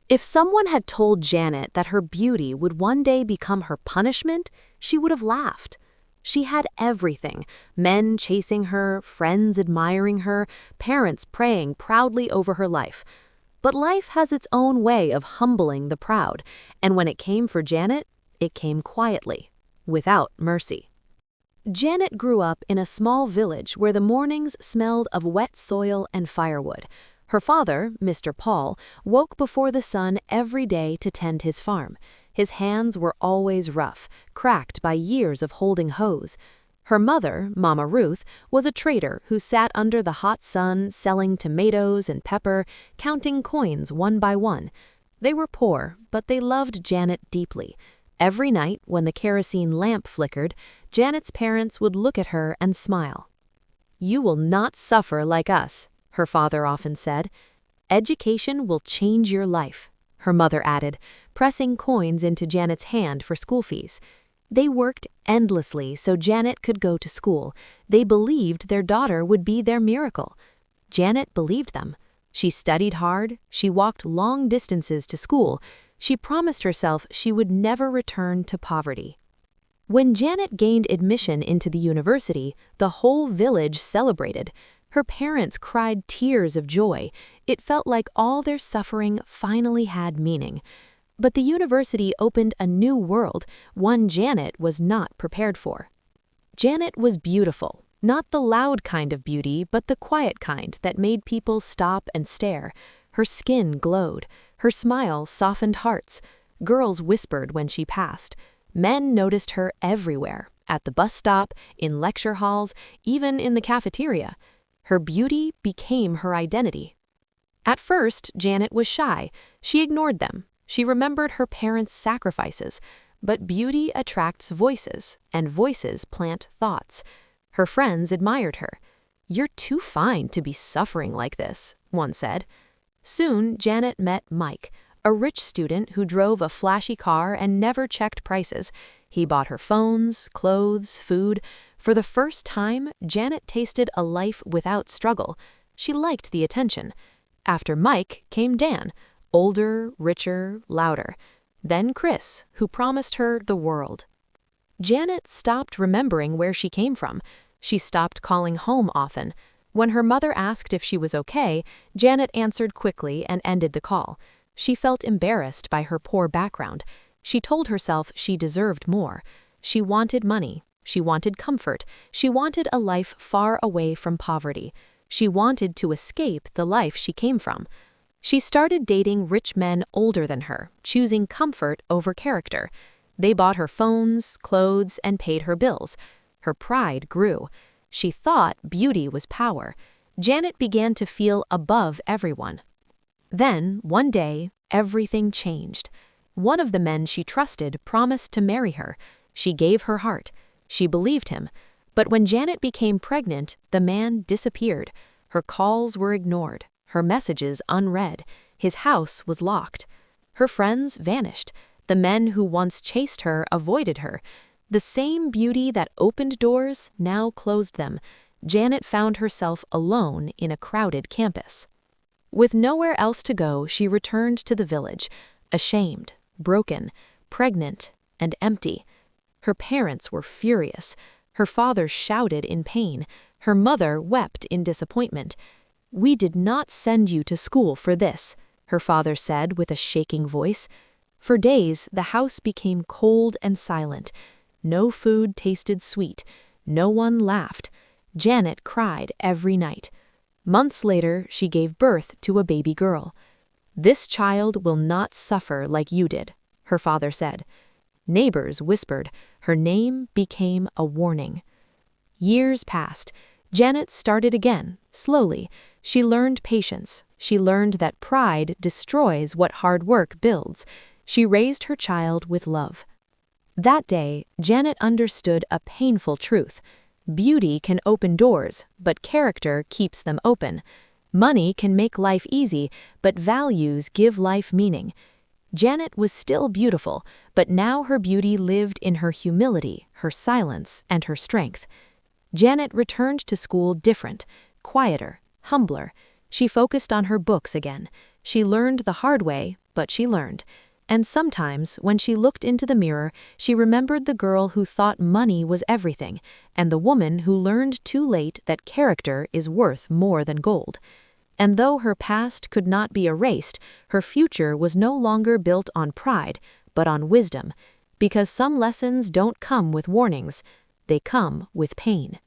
If someone had told Janet that her beauty would one day become her punishment, she would have laughed. She had everything: men chasing her, friends admiring her, parents praying proudly over her life. But life has its own way of humbling the proud, and when it came for Janet, it came quietly, without mercy. Janet grew up in a small village where the mornings smelled of wet soil and firewood. Her father, Mr. Paul, woke before the sun every day to tend his farm. His hands were always rough, cracked by years of holding hoes. Her mother, Mama Ruth, was a trader who sat under the hot sun selling tomatoes and pepper, counting coins one by one. They were poor, but they loved Janet deeply. Every night, when the kerosene lamp flickered, Janet's parents would look at her and smile. "You will not suffer like us," her father often said. "Education will change your life," her mother added, pressing coins into Janet's hand for school fees. They worked endlessly so Janet could go to school. They believed their daughter would be their miracle. Janet believed them. She studied hard, she walked long distances to school. She promised herself she would never return to poverty. When Janet gained admission into the university, the whole village celebrated. Her parents cried tears of joy. It felt like all their suffering finally had meaning. But the university opened a new world, one Janet was not prepared for. Janet was beautiful, not the loud kind of beauty, but the quiet kind that made people stop and stare. Her skin glowed. Her smile softened hearts. Girls whispered when she passed. Men noticed her everywhere, at the bus stop, in lecture halls, even in the cafeteria. Her beauty became her identity. At first, Janet was shy. She ignored them. She remembered her parents' sacrifices. But beauty attracts voices, and voices plant thoughts. Her friends admired her. "You're too fine to be suffering like this," one said. Soon, Janet met Mike, a rich student who drove a flashy car and never checked prices. He bought her phones, clothes, food. For the first time, Janet tasted a life without struggle. She liked the attention. After Mike came Dan, older, richer, louder. Then Chris, who promised her the world. Janet stopped remembering where she came from. She stopped calling home often. When her mother asked if she was okay, Janet answered quickly and ended the call. She felt embarrassed by her poor background. She told herself she deserved more. She wanted money. She wanted comfort. She wanted a life far away from poverty. She wanted to escape the life she came from. She started dating rich men older than her, choosing comfort over character. They bought her phones, clothes, and paid her bills. Her pride grew. She thought beauty was power. Janet began to feel above everyone. Then, one day, everything changed. One of the men she trusted promised to marry her. She gave her heart. She believed him. But when Janet became pregnant, the man disappeared. Her calls were ignored, her messages unread. His house was locked. Her friends vanished. The men who once chased her avoided her. The same beauty that opened doors now closed them. Janet found herself alone in a crowded campus. With nowhere else to go, she returned to the village, ashamed, broken, pregnant, and empty. Her parents were furious. Her father shouted in pain. Her mother wept in disappointment. "We did not send you to school for this," her father said with a shaking voice. For days, the house became cold and silent. No food tasted sweet. No one laughed. Janet cried every night. Months later, she gave birth to a baby girl. "This child will not suffer like you did," her father said. Neighbors whispered. Her name became a warning. Years passed. Janet started again, slowly. She learned patience. She learned that pride destroys what hard work builds. She raised her child with love. That day, Janet understood a painful truth. Beauty can open doors, but character keeps them open. Money can make life easy, but values give life meaning. Janet was still beautiful, but now her beauty lived in her humility, her silence, and her strength. Janet returned to school different, quieter, humbler. She focused on her books again. She learned the hard way, but she learned. And sometimes, when she looked into the mirror, she remembered the girl who thought money was everything, and the woman who learned too late that character is worth more than gold. And though her past could not be erased, her future was no longer built on pride, but on wisdom, because some lessons don't come with warnings, they come with pain.